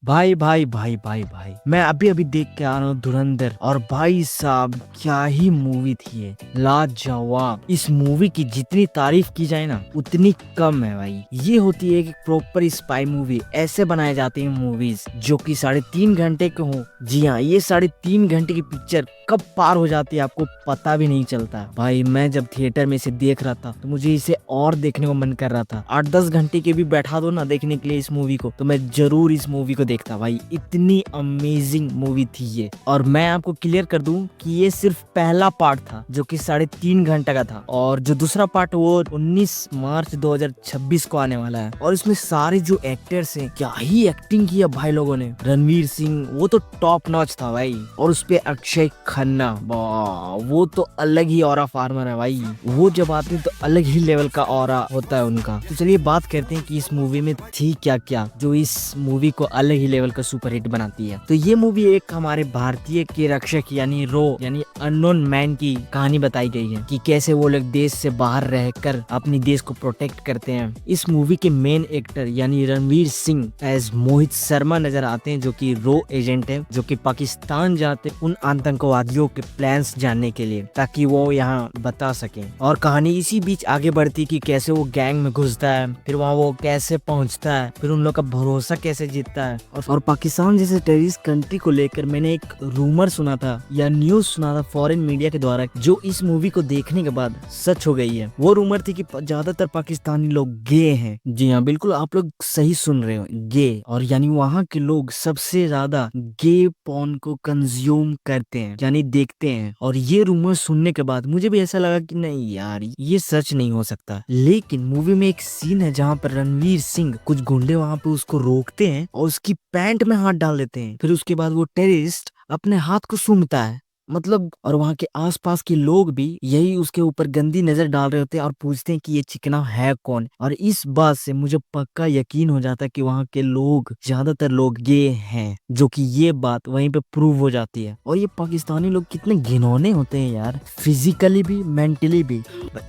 भाई भाई भाई भाई भाई, मैं अभी अभी देख के आ रहा हूँ धुरंधर। और भाई साहब क्या ही मूवी थी ये, लाजवाब। इस मूवी की जितनी तारीफ की जाए ना उतनी कम है भाई। ये होती है कि प्रॉपर स्पाई मूवी। ऐसे बनाए जाते हैं मूवीज जो कि 3.5 घंटे के हो। जी हाँ, ये 3.5 घंटे की पिक्चर कब पार हो जाती है आपको पता भी नहीं चलता। भाई मैं जब थिएटर में इसे देख रहा था तो मुझे इसे और देखने को मन कर रहा था। 8-10 घंटे के भी बैठा दो ना देखने के लिए इस मूवी को, तो मैं जरूर इस मूवी को देखता भाई। इतनी अमेजिंग मूवी थी ये। और मैं आपको क्लियर कर दूं कि ये सिर्फ पहला पार्ट था जो कि 3.5 घंटे का था, और जो दूसरा पार्ट वो 19 मार्च 2026 को आने वाला है। और इसमें सारे जो एक्टर्स हैं क्या ही एक्टिंग की है भाई लोगों ने। रणवीर सिंह वो तो टॉप नॉच था भाई, और उसपे अक्षय खन्ना, वो तो अलग ही ऑरा फार्मर है भाई। वो जब आते हैं तो अलग ही लेवल का ऑरा होता है उनका। तो चलिए बात करते हैं कि इस मूवी में थी क्या क्या जो इस मूवी को अलग ही लेवल का सुपरहिट बनाती है। तो ये मूवी एक हमारे भारतीय के रक्षक यानी यानी अननोन मैन की कहानी बताई गई है कि कैसे वो लोग देश से बाहर रहकर अपनी देश को प्रोटेक्ट करते हैं। इस मूवी के मेन एक्टर यानी रणवीर सिंह एज मोहित शर्मा नजर आते हैं, जो कि एजेंट है, जो कि पाकिस्तान जाते उन आतंकवादियों के प्लान्स जानने के लिए ताकि वो यहाँ बता सके। और कहानी इसी बीच आगे बढ़ती कि कैसे वो गैंग में घुसता है, फिर वहाँ वो कैसे पहुँचता है, फिर उन लोग का भरोसा कैसे जीतता है। और पाकिस्तान जैसे टेररिस्ट कंट्री को लेकर मैंने एक रूमर सुना था या न्यूज सुना था फॉरेन मीडिया के द्वारा, जो इस मूवी को देखने के बाद सच हो गई है। वो रूमर थी कि ज्यादातर पाकिस्तानी लोग गे हैं। जी हाँ, बिल्कुल आप लोग सही सुन रहे हो, गे। और यानी वहाँ के लोग सबसे ज्यादा गे पॉर्न को कंज्यूम करते हैं यानी देखते हैं। और ये रूमर सुनने के बाद मुझे भी ऐसा लगा कि नहीं यार ये सच नहीं हो सकता। लेकिन मूवी में एक सीन है जहाँ पर रणवीर सिंह कुछ गुंडे वहाँ पे उसको रोकते हैं और उसकी पैंट में हाथ डाल देते हैं। फिर उसके बाद वो टेररिस्ट अपने हाथ को सूंघता है, मतलब। और वहाँ के आसपास के लोग भी यही उसके ऊपर गंदी नजर डाल रहे होते हैं और पूछते हैं कि ये चिकना है कौन। और इस बात से मुझे पक्का यकीन हो जाता है कि वहाँ के लोग ज्यादातर लोग गे हैं, जो कि ये बात वहीं पे प्रूव हो जाती है। और ये पाकिस्तानी लोग कितने घिनौने होते हैं यार, फिजिकली भी मेंटली भी।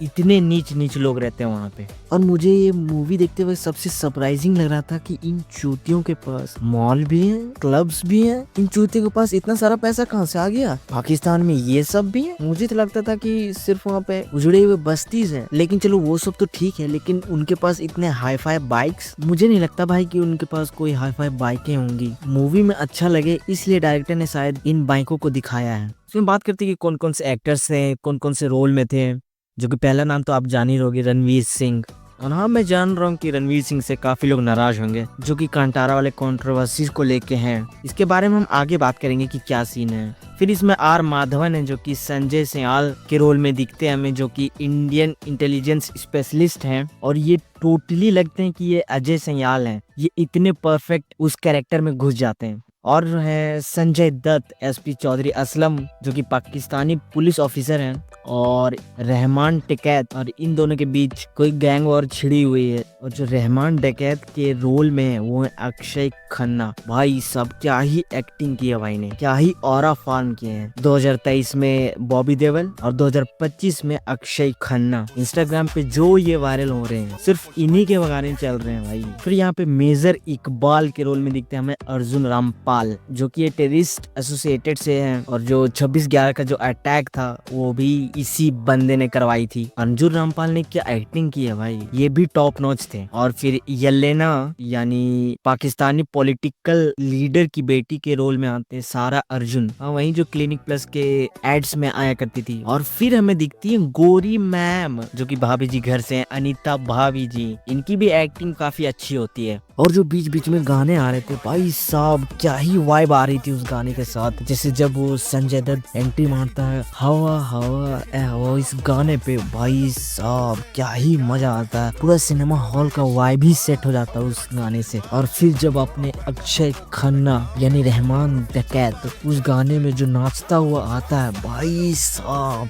इतने नीच नीच लोग रहते हैं वहाँ पे। और मुझे ये मूवी देखते हुए सबसे सरप्राइजिंग लग रहा था कि इन चूतियों के पास मॉल भी है, क्लब्स भी है। इन चूतियों के पास इतना सारा पैसा कहाँ से आ गया? पाकिस्तान में ये सब भी है। मुझे तो लगता था कि सिर्फ वहाँ पे उजड़े हुए बस्तीज हैं। लेकिन चलो वो सब तो ठीक है, लेकिन उनके पास इतने हाई फाई बाइक्स, मुझे नहीं लगता भाई कि उनके पास कोई हाई फाई बाइकें होंगी। मूवी में अच्छा लगे इसलिए डायरेक्टर ने शायद इन बाइकों को दिखाया है। इसमें बात करते हैं कि कौन कौन से एक्टर्स हैं, कौन कौन से रोल में थे। जो कि पहला नाम तो आप जान ही रहोगे, रणवीर सिंह। और हाँ, मैं जान रहा हूँ कि रणवीर सिंह से काफी लोग नाराज होंगे जो कि कांतारा वाले कंट्रोवर्सीज को लेके हैं। इसके बारे में हम आगे बात करेंगे कि क्या सीन है। फिर इसमें आर माधवन है जो कि संजय सयाल के रोल में दिखते हैं हमें, जो कि इंडियन इंटेलिजेंस स्पेशलिस्ट हैं। और ये टोटली लगते हैं कि ये अजय सयाल हैं। ये इतने परफेक्ट उस कैरेक्टर में घुस जाते हैं। और है संजय दत्त, एसपी चौधरी असलम जो कि पाकिस्तानी पुलिस ऑफिसर हैं, और रहमान टिकैत। और इन दोनों के बीच कोई गैंग वॉर छिड़ी हुई है। और जो रहमान टिकैत के रोल में है वो है अक्षय खन्ना। भाई सब क्या ही एक्टिंग की है भाई ने, क्या ही ऑरा फार्म किए हैं। 2023 में बॉबी देओल और 2025 में अक्षय खन्ना। इंस्टाग्राम पे जो ये वायरल हो रहे हैं सिर्फ इन्हीं के गाने चल रहे हैं भाई। फिर यहाँ पे मेजर इकबाल के रोल में दिखते हैं हमें अर्जुन रामपाल, जो कि ये टेररिस्ट एसोसिएटेड से हैं। और जो 26/11 का जो अटैक था वो भी इसी बंदे ने करवाई थी। अर्जुन रामपाल ने क्या एक्टिंग की है भाई, ये भी टॉप नॉच थे। और फिर येलेना यानी पाकिस्तानी पॉलिटिकल लीडर की बेटी के रोल में आते हैं सारा अर्जुन। वही जो क्लिनिक प्लस के एड्स में आया करती थी। और फिर हमें दिखती है गोरी मैम, जो कि भाभी जी घर से हैं, अनीता भाभी जी। इनकी भी एक्टिंग काफी अच्छी होती है। और जो बीच बीच में गाने आ रहे थे भाई साहब, क्या ही वाइब आ रही थी उस गाने के साथ। जैसे जब वो संजय दत्त एंट्री मारता है, हवा हवा ए हवा, इस गाने पे भाई साहब क्या ही मजा आता है। पूरा सिनेमा हॉल का वाइब ही सेट हो जाता है उस गाने से। और फिर जब अपने अक्षय खन्ना यानी रहमान टिकैत उस गाने में जो नाचता हुआ आता है भाई साहब,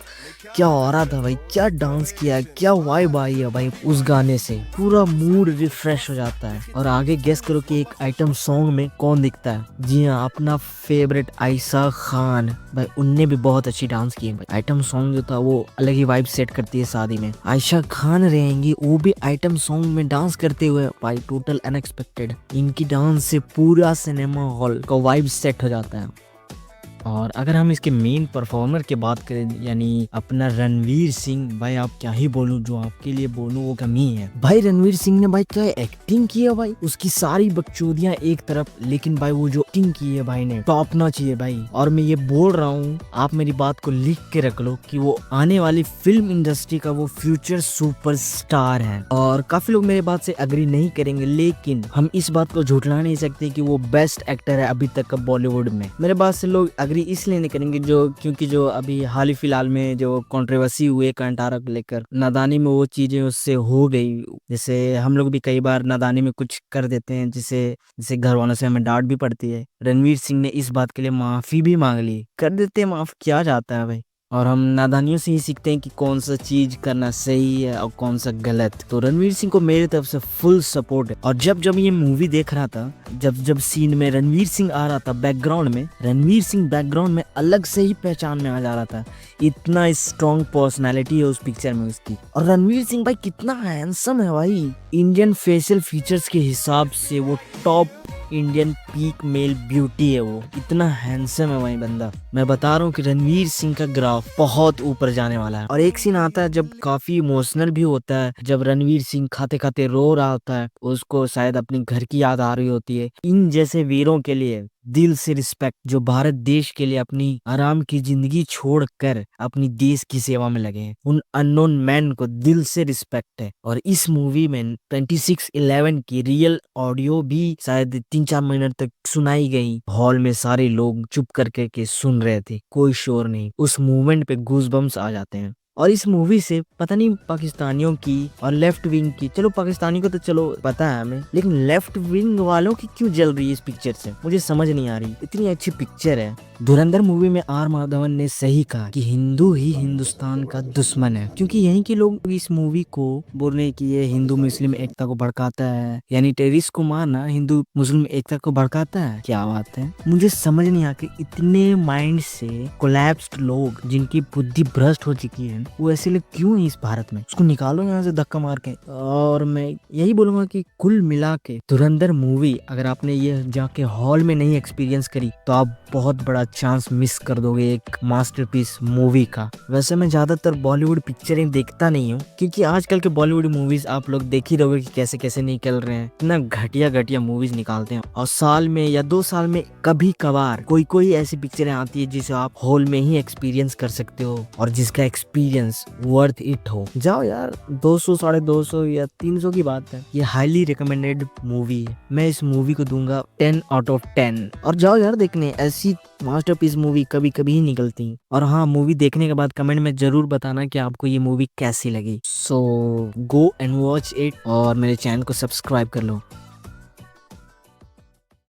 क्या हो रहा था भाई, क्या डांस किया है, क्या वाइब आई है भाई उस गाने से, पूरा मूड रिफ्रेश हो जाता है। और आगे गेस करो कि एक आइटम सॉन्ग में कौन दिखता है? जी हाँ, अपना फेवरेट आयशा खान भाई, उनने भी बहुत अच्छी डांस की है भाई। आइटम सॉन्ग जो था वो अलग ही वाइब सेट करती है शादी में। आयशा खान रहेंगी वो भी आइटम सॉन्ग में डांस करते हुए भाई, टोटल अनएक्सपेक्टेड। इनकी डांस से पूरा सिनेमा हॉल का वाइब सेट हो जाता है। और अगर हम इसके मेन परफॉर्मर की बात करें यानी अपना रणवीर सिंह, भाई आप क्या ही बोलूं, जो आपके लिए बोलूं वो कमी है भाई। रणवीर सिंह ने भाई क्या एक्टिंग की है भाई, उसकी सारी बकचोदियां एक तरफ, लेकिन भाई वो जो एक्टिंग की है भाई ने टॉप नॉच है भाई। और मैं ये बोल रहा हूँ, आप मेरी बात को लिख के रख लो कि वो आने वाली फिल्म इंडस्ट्री का वो फ्यूचर सुपरस्टार है। और काफी लोग मेरे बात से अग्री नहीं करेंगे, लेकिन हम इस बात को झुठला नहीं सकते कि वो बेस्ट एक्टर है अभी तक का बॉलीवुड में। मेरे बात से लोग अग्री इसलिए नहीं करेंगे क्योंकि जो अभी हाल ही फिलहाल में जो कंट्रोवर्सी हुए कंटारा को लेकर, नादानी में वो चीजें उससे हो गई। जैसे हम लोग भी कई बार नादानी में कुछ कर देते हैं जिसे घर वालों से हमें डांट भी पड़ती है। रणवीर सिंह ने इस बात के लिए माफी भी मांग ली। कर देते हैं माफ, क्या जाता है भाई। और हम नादानियों से ही सीखते हैं कि कौन सा चीज करना सही है और कौन सा गलत। तो रणवीर सिंह को मेरी तरफ से फुल सपोर्ट है। और जब ये मूवी देख रहा था, जब सीन में रणवीर सिंह आ रहा था बैकग्राउंड में, रणवीर सिंह बैकग्राउंड में अलग से ही पहचान में आ जा रहा था। इतना स्ट्रॉन्ग पर्सनैलिटी है उस पिक्चर में उसकी। और रणवीर सिंह भाई कितना हैंडसम है भाई, इंडियन फेशियल फीचर्स के हिसाब से वो top Indian peak male beauty है। वो इतना हैंडसम है भाई बंदा। मैं बता रहा हूँ कि रणवीर सिंह का ग्राफ बहुत ऊपर जाने वाला है। और एक सीन आता है जब काफी इमोशनल भी होता है, जब रणवीर सिंह खाते खाते रो रहा होता है, उसको शायद अपनी घर की याद आ रही होती है। इन जैसे वीरों के लिए दिल से रिस्पेक्ट, जो भारत देश के लिए अपनी आराम की जिंदगी छोड़कर अपनी देश की सेवा में लगे हैं। उन अननोन मैन को दिल से रिस्पेक्ट है। और इस मूवी में 26/11 की रियल ऑडियो भी शायद 3-4 मिनट तक सुनाई गई। हॉल में सारे लोग चुप करके के सुन रहे थे, कोई शोर नहीं। उस मूवमेंट पे गूज़बम्स आ जाते हैं। और इस मूवी से पता नहीं पाकिस्तानियों की और लेफ्ट विंग की, चलो पाकिस्तानियों को तो चलो पता है हमें, लेकिन लेफ्ट विंग वालों की क्यों जल रही है इस पिक्चर से, मुझे समझ नहीं आ रही। इतनी अच्छी पिक्चर है। धुरंधर मूवी में आर माधवन ने सही कहा कि हिंदू ही हिंदुस्तान का दुश्मन है, क्योंकि यहीं के लोग इस मूवी को बोल रहे हैं कि ये हिंदू मुस्लिम एकता को भड़काता है, यानी टेररिस्ट को मारना हिंदू मुस्लिम एकता को भड़काता है। क्या बात है, मुझे समझ नहीं आती इतने माइंड से कोलैप्स्ड लोग जिनकी बुद्धि भ्रष्ट हो चुकी है, वो ऐसे लोग क्यों है इस भारत में? उसको निकालो यहाँ से धक्का मार के। और मैं यही बोलूंगा कि कुल मिला के धुरंधर मूवी अगर आपने ये जाके हॉल में नहीं एक्सपीरियंस करी तो आप बहुत बड़ा चांस मिस कर दोगे एक मास्टरपीस मूवी का। वैसे मैं ज्यादातर बॉलीवुड पिक्चरें देखता नहीं हूँ, क्योंकि आजकल के बॉलीवुड मूवीज आप लोग देख ही रहोगे कि कैसे कैसे निकल रहे हैं। इतना घटिया घटिया मूवीज निकालते हैं। और साल में या 2 साल में कभी कभार कोई ऐसी पिक्चरें आती है जिसे आप हॉल में ही एक्सपीरियंस कर सकते हो और जिसका एक्सपीरियंस वर्थ इट हो। जाओ यार, 200, 250 या 300 की बात है। ये हाईली रिकमेंडेड मूवी है। मैं इस मूवी को दूंगा 10/10। और जाओ यार देखने, ऐसी मास्टरपीस मूवी कभी कभी ही निकलती। और हाँ, मूवी देखने के बाद कमेंट में जरूर बताना कि आपको ये मूवी कैसी लगी। सो गो एंड वॉच इट और मेरे चैनल को सब्सक्राइब कर लो।